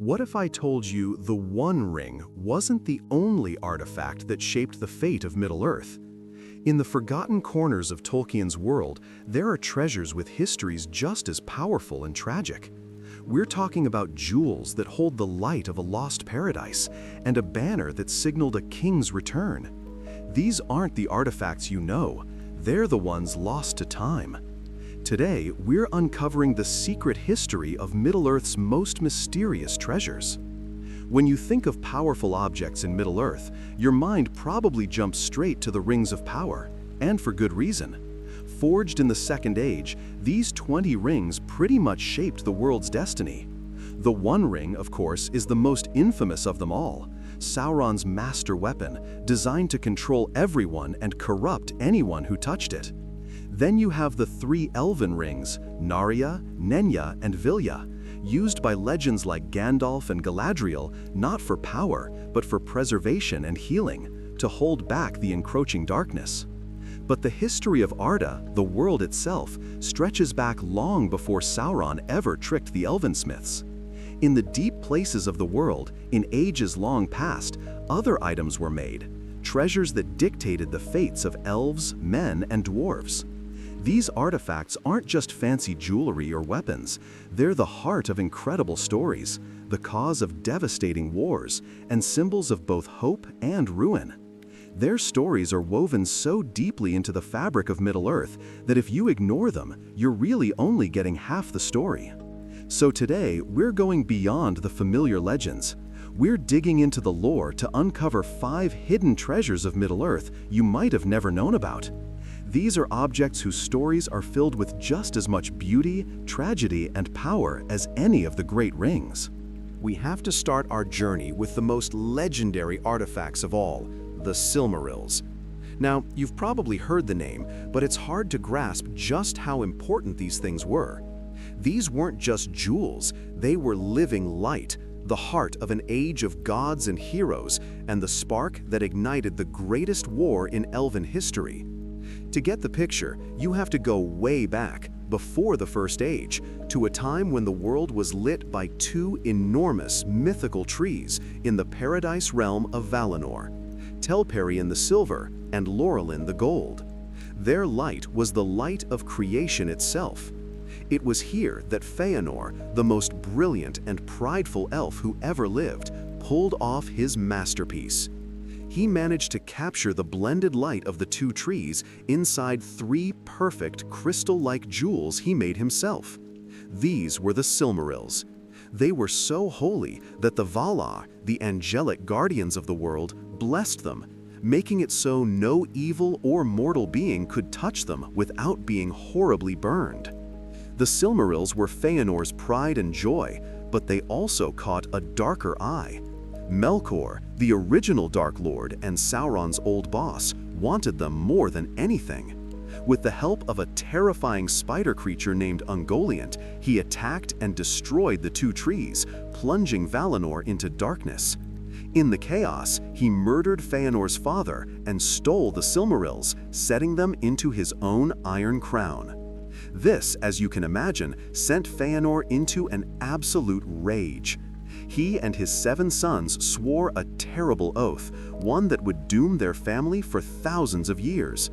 What if I told you the One Ring wasn't the only artifact that shaped the fate of Middle-earth? In the forgotten corners of Tolkien's world, there are treasures with histories just as powerful and tragic. We're talking about jewels that hold the light of a lost paradise, and a banner that signaled a king's return. These aren't the artifacts you know, they're the ones lost to time. Today, we're uncovering the secret history of Middle-earth's most mysterious treasures. When you think of powerful objects in Middle-earth, your mind probably jumps straight to the Rings of Power, and for good reason. Forged in the Second Age, these 20 rings pretty much shaped the world's destiny. The One Ring, of course, is the most infamous of them all, Sauron's master weapon, designed to control everyone and corrupt anyone who touched it. Then you have the 3 elven rings, Narya, Nenya, and Vilya, used by legends like Gandalf and Galadriel not for power, but for preservation and healing, to hold back the encroaching darkness. But the history of Arda, the world itself, stretches back long before Sauron ever tricked the Elvensmiths. In the deep places of the world, in ages long past, other items were made, treasures that dictated the fates of elves, men, and dwarves. These artifacts aren't just fancy jewelry or weapons, they're the heart of incredible stories, the cause of devastating wars, and symbols of both hope and ruin. Their stories are woven so deeply into the fabric of Middle-earth that if you ignore them, you're really only getting half the story. So today, we're going beyond the familiar legends. We're digging into the lore to uncover 5 hidden treasures of Middle-earth you might have never known about. These are objects whose stories are filled with just as much beauty, tragedy, and power as any of the great rings. We have to start our journey with the most legendary artifacts of all, the Silmarils. Now, you've probably heard the name, but it's hard to grasp just how important these things were. These weren't just jewels, they were living light, the heart of an age of gods and heroes, and the spark that ignited the greatest war in Elven history. To get the picture, you have to go way back, before the First Age, to a time when the world was lit by 2 enormous mythical trees in the paradise realm of Valinor, Telperion the silver and Laurelin the gold. Their light was the light of creation itself. It was here that Feanor, the most brilliant and prideful elf who ever lived, pulled off his masterpiece. He managed to capture the blended light of the 2 trees inside 3 perfect crystal-like jewels he made himself. These were the Silmarils. They were so holy that the Valar, the angelic guardians of the world, blessed them, making it so no evil or mortal being could touch them without being horribly burned. The Silmarils were Feanor's pride and joy, but they also caught a darker eye. Melkor, the original Dark Lord and Sauron's old boss, wanted them more than anything. With the help of a terrifying spider creature named Ungoliant, he attacked and destroyed the 2 trees, plunging Valinor into darkness. In the chaos, he murdered Feanor's father and stole the Silmarils, setting them into his own iron crown. This, as you can imagine, sent Feanor into an absolute rage. He and his 7 sons swore a terrible oath, one that would doom their family for thousands of years.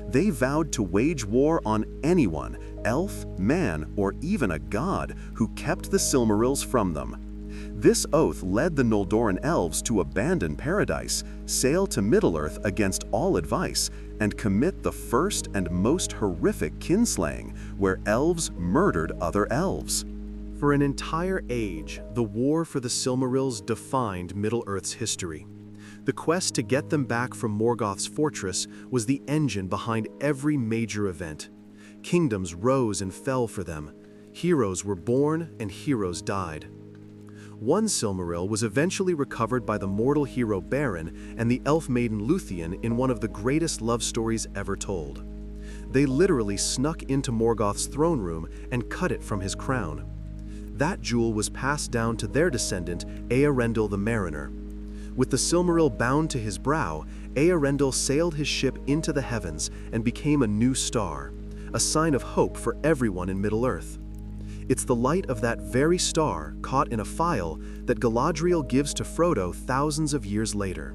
They vowed to wage war on anyone, elf, man, or even a god, who kept the Silmarils from them. This oath led the Noldoran elves to abandon paradise, sail to Middle-earth against all advice, and commit the first and most horrific kinslaying, where elves murdered other elves. For an entire age, the war for the Silmarils defined Middle-earth's history. The quest to get them back from Morgoth's fortress was the engine behind every major event. Kingdoms rose and fell for them. Heroes were born and heroes died. One Silmaril was eventually recovered by the mortal hero Beren and the elf maiden Luthien in one of the greatest love stories ever told. They literally snuck into Morgoth's throne room and cut it from his crown. That jewel was passed down to their descendant, Eärendil the Mariner. With the Silmaril bound to his brow, Eärendil sailed his ship into the heavens and became a new star, a sign of hope for everyone in Middle-earth. It's the light of that very star, caught in a phial, that Galadriel gives to Frodo thousands of years later.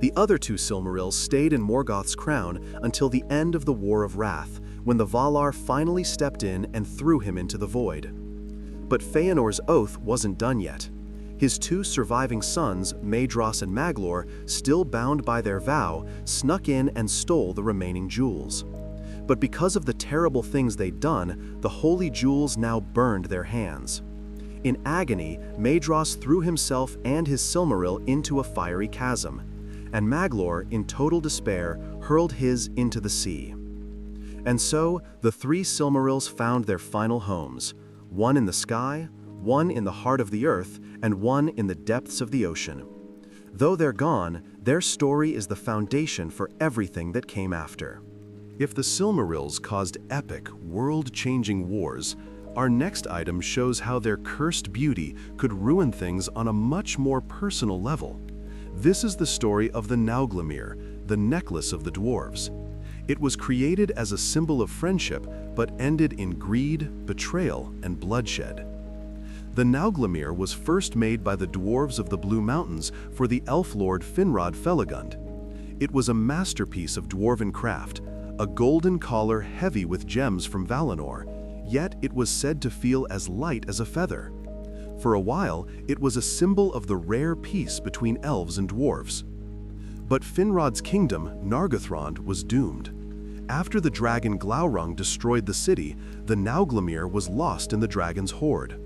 The other two Silmarils stayed in Morgoth's crown until the end of the War of Wrath, when the Valar finally stepped in and threw him into the void. But Feanor's oath wasn't done yet. His two surviving sons, Maedhros and Maglor, still bound by their vow, snuck in and stole the remaining jewels. But because of the terrible things they'd done, the holy jewels now burned their hands. In agony, Maedhros threw himself and his Silmaril into a fiery chasm, and Maglor, in total despair, hurled his into the sea. And so, the three Silmarils found their final homes, one in the sky, one in the heart of the earth, and one in the depths of the ocean. Though they're gone, their story is the foundation for everything that came after. If the Silmarils caused epic, world-changing wars, our next item shows how their cursed beauty could ruin things on a much more personal level. This is the story of the Nauglamír, the necklace of the dwarves. It was created as a symbol of friendship, but ended in greed, betrayal, and bloodshed. The Nauglamír was first made by the dwarves of the Blue Mountains for the elf lord Finrod Felagund. It was a masterpiece of dwarven craft, a golden collar heavy with gems from Valinor, yet it was said to feel as light as a feather. For a while, it was a symbol of the rare peace between elves and dwarves. But Finrod's kingdom, Nargothrond, was doomed. After the dragon Glaurung destroyed the city, the Nauglamír was lost in the dragon's hoard.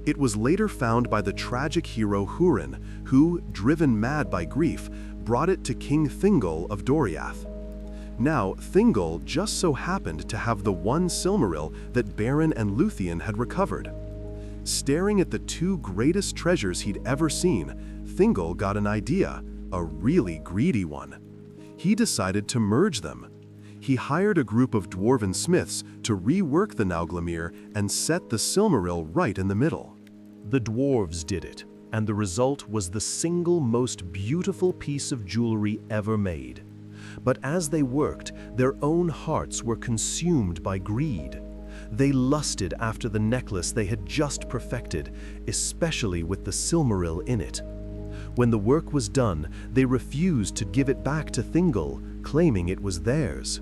It was later found by the tragic hero Hurin, who, driven mad by grief, brought it to King Thingol of Doriath. Now, Thingol just so happened to have the one Silmaril that Beren and Luthien had recovered. Staring at the two greatest treasures he'd ever seen, Thingol got an idea, a really greedy one. He decided to merge them. He hired a group of dwarven smiths to rework the Nauglamír and set the Silmaril right in the middle. The dwarves did it, and the result was the single most beautiful piece of jewelry ever made. But as they worked, their own hearts were consumed by greed. They lusted after the necklace they had just perfected, especially with the Silmaril in it. When the work was done, they refused to give it back to Thingol, claiming it was theirs.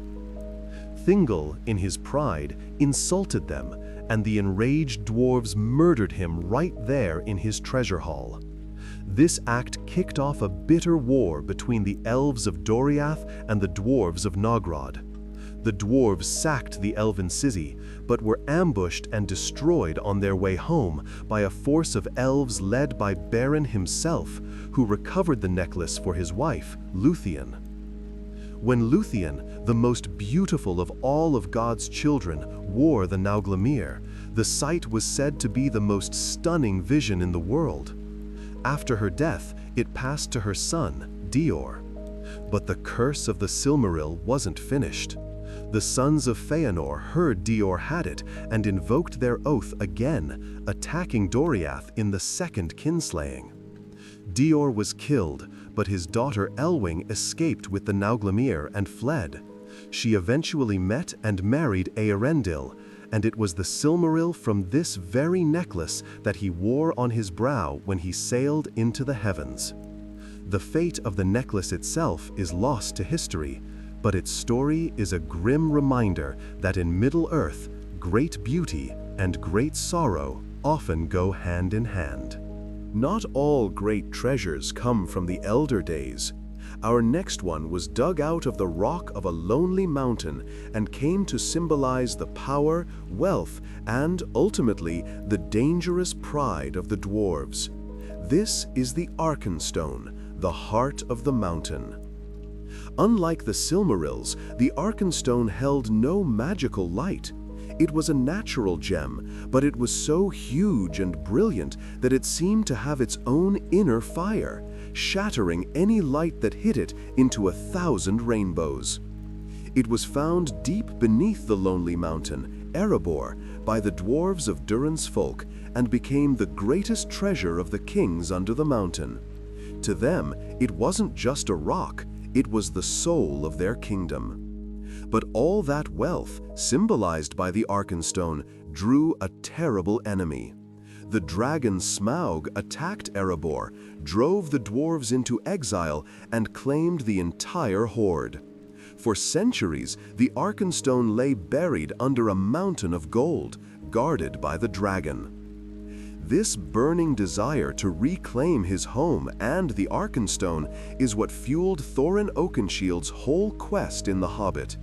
Thingol, in his pride, insulted them, and the enraged dwarves murdered him right there in his treasure hall. This act kicked off a bitter war between the elves of Doriath and the dwarves of Nogrod. The dwarves sacked the elven city, but were ambushed and destroyed on their way home by a force of elves led by Beren himself, who recovered the necklace for his wife, Luthien. When Luthien, the most beautiful of all of God's children, wore the Nauglamír, the sight was said to be the most stunning vision in the world. After her death, it passed to her son, Dior. But the curse of the Silmaril wasn't finished. The sons of Feanor heard Dior had it and invoked their oath again, attacking Doriath in the second kinslaying. Dior was killed, but his daughter Elwing escaped with the Nauglamír and fled. She eventually met and married Eärendil, and it was the Silmaril from this very necklace that he wore on his brow when he sailed into the heavens. The fate of the necklace itself is lost to history, but its story is a grim reminder that in Middle-earth, great beauty and great sorrow often go hand in hand. Not all great treasures come from the elder days. Our next one was dug out of the rock of a lonely mountain and came to symbolize the power, wealth, and ultimately the dangerous pride of the dwarves. This is the Arkenstone, the heart of the mountain. Unlike the Silmarils, the Arkenstone held no magical light. It was a natural gem, but it was so huge and brilliant that it seemed to have its own inner fire, shattering any light that hit it into 1,000 rainbows. It was found deep beneath the lonely mountain, Erebor, by the dwarves of Durin's folk, and became the greatest treasure of the kings under the mountain. To them, it wasn't just a rock, it was the soul of their kingdom. But all that wealth, symbolized by the Arkenstone, drew a terrible enemy. The dragon Smaug attacked Erebor, drove the dwarves into exile, and claimed the entire horde. For centuries, the Arkenstone lay buried under a mountain of gold, guarded by the dragon. This burning desire to reclaim his home and the Arkenstone is what fueled Thorin Oakenshield's whole quest in The Hobbit.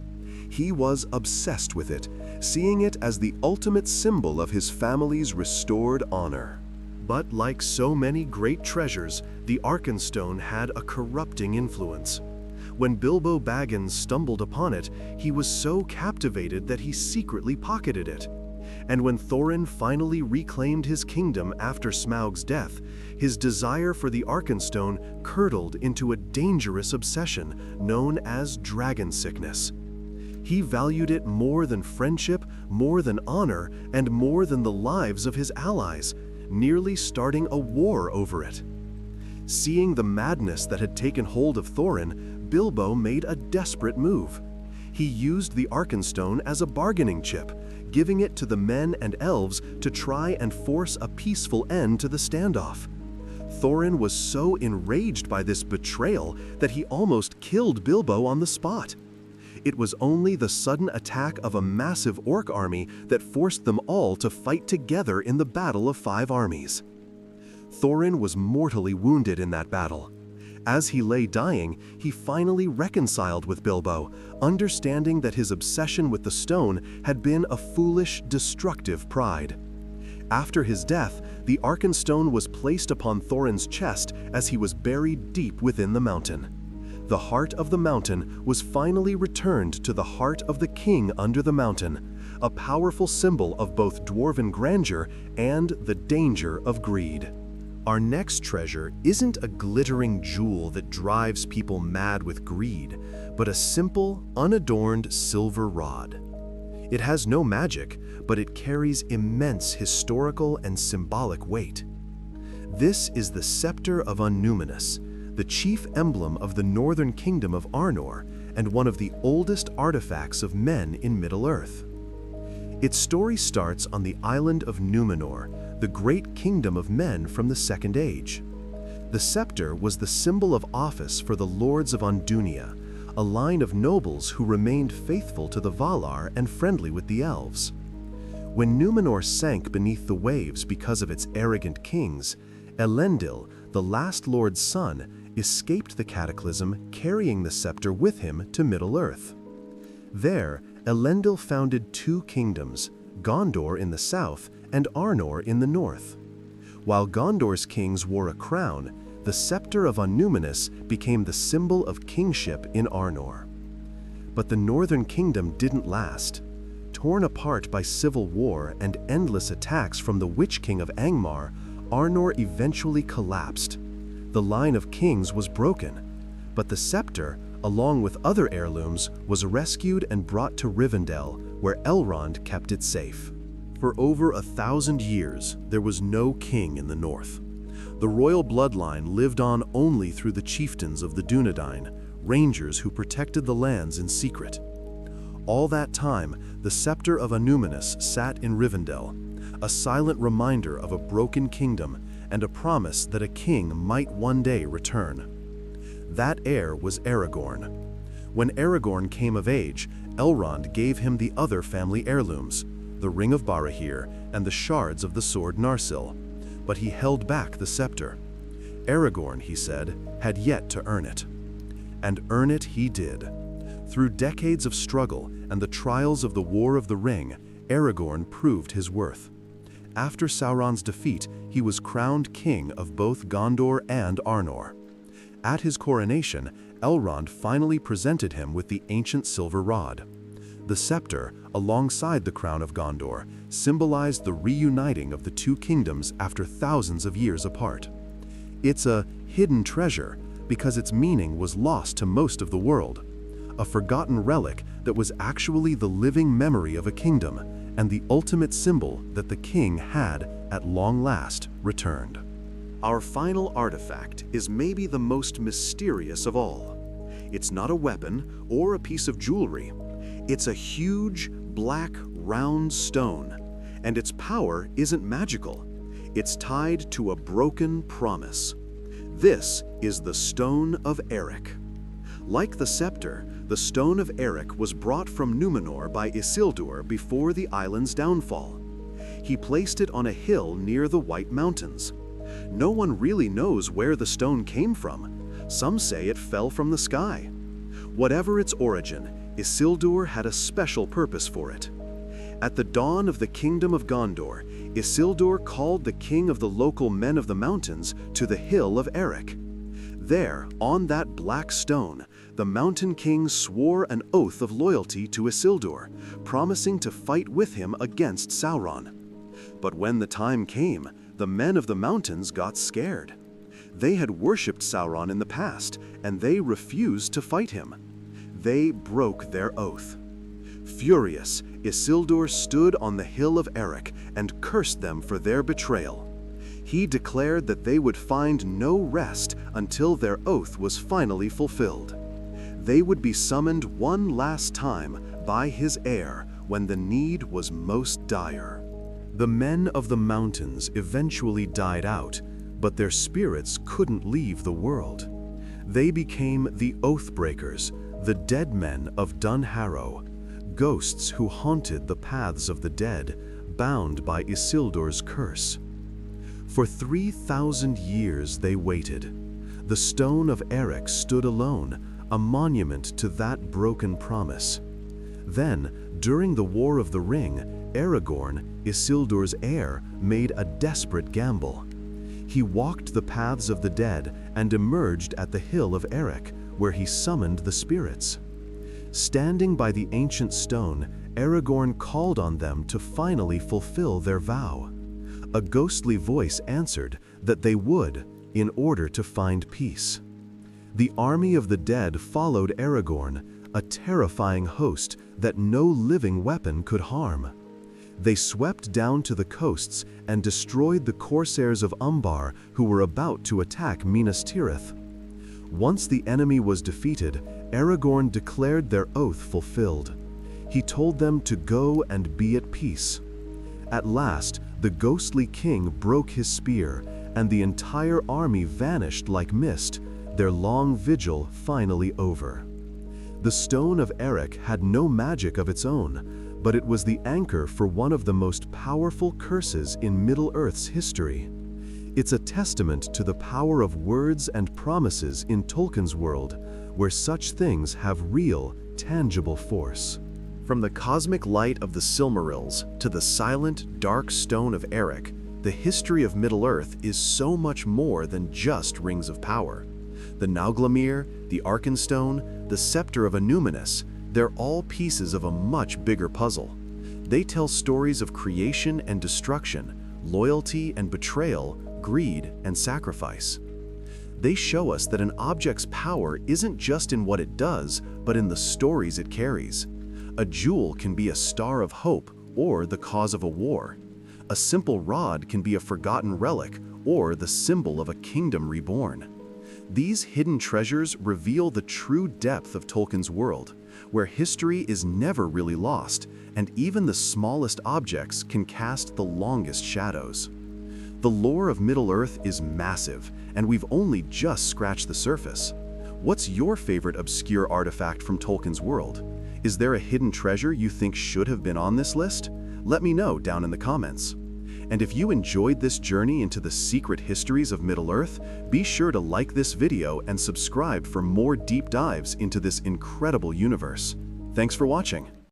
He was obsessed with it, seeing it as the ultimate symbol of his family's restored honor. But like so many great treasures, the Arkenstone had a corrupting influence. When Bilbo Baggins stumbled upon it, he was so captivated that he secretly pocketed it. And when Thorin finally reclaimed his kingdom after Smaug's death, his desire for the Arkenstone curdled into a dangerous obsession known as dragon sickness. He valued it more than friendship, more than honor, and more than the lives of his allies, nearly starting a war over it. Seeing the madness that had taken hold of Thorin, Bilbo made a desperate move. He used the Arkenstone as a bargaining chip, giving it to the men and elves to try and force a peaceful end to the standoff. Thorin was so enraged by this betrayal that he almost killed Bilbo on the spot. It was only the sudden attack of a massive orc army that forced them all to fight together in the Battle of Five Armies. Thorin was mortally wounded in that battle. As he lay dying, he finally reconciled with Bilbo, understanding that his obsession with the stone had been a foolish, destructive pride. After his death, the Arkenstone was placed upon Thorin's chest as he was buried deep within the mountain. The heart of the mountain was finally returned to the heart of the king under the mountain, a powerful symbol of both dwarven grandeur and the danger of greed. Our next treasure isn't a glittering jewel that drives people mad with greed, but a simple, unadorned silver rod. It has no magic, but it carries immense historical and symbolic weight. This is the Sceptre of Annúminas, the chief emblem of the northern kingdom of Arnor and one of the oldest artifacts of men in Middle-earth. Its story starts on the island of Númenor, the great kingdom of men from the Second Age. The scepter was the symbol of office for the lords of Andunia, a line of nobles who remained faithful to the Valar and friendly with the elves. When Númenor sank beneath the waves because of its arrogant kings, Elendil, the last lord's son, escaped the cataclysm, carrying the scepter with him to Middle-earth. There, Elendil founded two kingdoms, Gondor in the south and Arnor in the north. While Gondor's kings wore a crown, the Sceptre of Annúminas became the symbol of kingship in Arnor. But the northern kingdom didn't last. Torn apart by civil war and endless attacks from the Witch King of Angmar, Arnor eventually collapsed. The line of kings was broken, but the scepter, along with other heirlooms, was rescued and brought to Rivendell, where Elrond kept it safe. For over 1,000 years, there was no king in the north. The royal bloodline lived on only through the chieftains of the Dunedain, rangers who protected the lands in secret. All that time, the Sceptre of Annúminas sat in Rivendell, a silent reminder of a broken kingdom and a promise that a king might one day return. That heir was Aragorn. When Aragorn came of age, Elrond gave him the other family heirlooms, the Ring of Barahir and the shards of the sword Narsil, but he held back the scepter. Aragorn, he said, had yet to earn it. And earn it he did. Through decades of struggle and the trials of the War of the Ring, Aragorn proved his worth. After Sauron's defeat, he was crowned king of both Gondor and Arnor. At his coronation, Elrond finally presented him with the ancient silver rod. The scepter, alongside the crown of Gondor, symbolized the reuniting of the two kingdoms after thousands of years apart. It's a hidden treasure because its meaning was lost to most of the world, a forgotten relic that was actually the living memory of a kingdom and the ultimate symbol that the king had, at long last, returned. Our final artifact is maybe the most mysterious of all. It's not a weapon or a piece of jewelry. It's a huge, black, round stone, And its power isn't magical. It's tied to a broken promise. This is the Stone of Eric. Like the scepter, the Stone of Eric was brought from Númenor by Isildur before the island's downfall. He placed it on a hill near the White Mountains. No one really knows where the stone came from. Some say it fell from the sky. Whatever its origin, Isildur had a special purpose for it. At the dawn of the Kingdom of Gondor, Isildur called the king of the local men of the mountains to the hill of Eric. There, on that black stone, the Mountain King swore an oath of loyalty to Isildur, promising to fight with him against Sauron. But when the time came, the men of the mountains got scared. They had worshipped Sauron in the past, and they refused to fight him. They broke their oath. Furious, Isildur stood on the hill of Eric and cursed them for their betrayal. He declared that they would find no rest until their oath was finally fulfilled. They would be summoned one last time by his heir when the need was most dire. The men of the mountains eventually died out, but their spirits couldn't leave the world. They became the Oathbreakers, the dead men of Dunharrow, ghosts who haunted the paths of the dead, bound by Isildur's curse. For 3,000 years they waited. The Stone of Eric stood alone, a monument to that broken promise. Then, during the War of the Ring, Aragorn, Isildur's heir, made a desperate gamble. He walked the paths of the dead and emerged at the hill of Eric, where he summoned the spirits. Standing by the ancient stone, Aragorn called on them to finally fulfill their vow. A ghostly voice answered that they would, in order to find peace. The army of the dead followed Aragorn, a terrifying host that no living weapon could harm. They swept down to the coasts and destroyed the corsairs of Umbar who were about to attack Minas Tirith. Once the enemy was defeated, Aragorn declared their oath fulfilled. He told them to go and be at peace. At last, the ghostly king broke his spear, and the entire army vanished like mist, their long vigil finally over. The Stone of Eric had no magic of its own, but it was the anchor for one of the most powerful curses in Middle-earth's history. It's a testament to the power of words and promises in Tolkien's world, where such things have real, tangible force. From the cosmic light of the Silmarils to the silent, dark Stone of Eric, the history of Middle-earth is so much more than just rings of power. The Nauglamír, the Arkenstone, the Sceptre of Annúminas, they're all pieces of a much bigger puzzle. They tell stories of creation and destruction, loyalty and betrayal, greed and sacrifice. They show us that an object's power isn't just in what it does, but in the stories it carries. A jewel can be a star of hope or the cause of a war. A simple rod can be a forgotten relic or the symbol of a kingdom reborn. These hidden treasures reveal the true depth of Tolkien's world, where history is never really lost, and even the smallest objects can cast the longest shadows. The lore of Middle-earth is massive, and we've only just scratched the surface. What's your favorite obscure artifact from Tolkien's world? Is there a hidden treasure you think should have been on this list? Let me know down in the comments. And if you enjoyed this journey into the secret histories of Middle-earth, be sure to like this video and subscribe for more deep dives into this incredible universe. Thanks for watching.